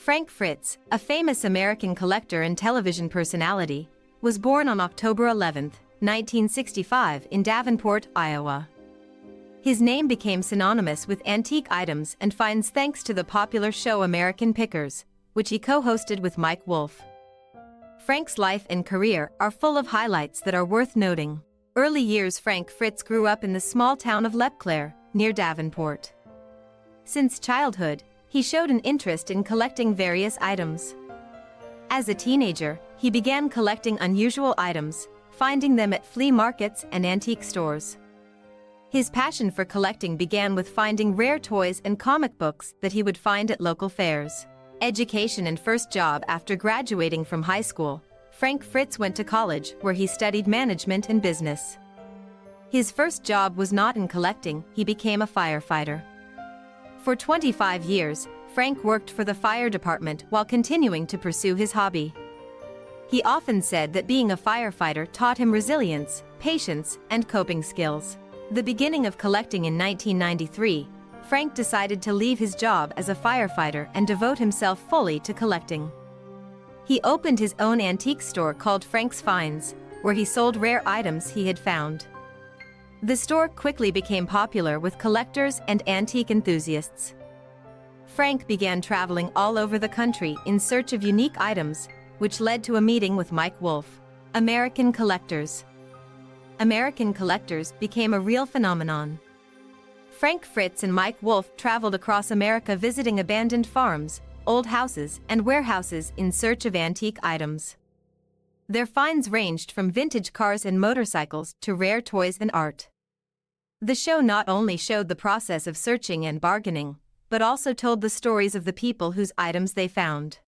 Frank Fritz, a famous American collector and television personality, was born on October 11, 1965 in Davenport, Iowa. His name became synonymous with antique items and finds thanks to the popular show American Pickers, which he co-hosted with Mike Wolfe. Frank's life and career are full of highlights that are worth noting. Early years. Frank Fritz grew up in the small town of Leclerc, near Davenport. Since childhood, he showed an interest in collecting various items. As a teenager, he began collecting unusual items, finding them at flea markets and antique stores. His passion for collecting began with finding rare toys and comic books that he would find at local fairs. Education and first job. After graduating from high school, Frank Fritz went to college where he studied management and business. His first job was not in collecting. He became a firefighter. For 25 years, Frank worked for the fire department while continuing to pursue his hobby. He often said that being a firefighter taught him resilience, patience, and coping skills. The beginning of collecting in 1993, Frank decided to leave his job as a firefighter and devote himself fully to collecting. He opened his own antique store called Frank's Finds, where he sold rare items he had found. The store quickly became popular with collectors and antique enthusiasts. Frank began traveling all over the country in search of unique items, which led to a meeting with Mike Wolfe. American collectors. American collectors became a real phenomenon. Frank Fritz and Mike Wolfe traveled across America visiting abandoned farms, old houses, and warehouses in search of antique items. Their finds ranged from vintage cars and motorcycles to rare toys and art. The show not only showed the process of searching and bargaining, but also told the stories of the people whose items they found.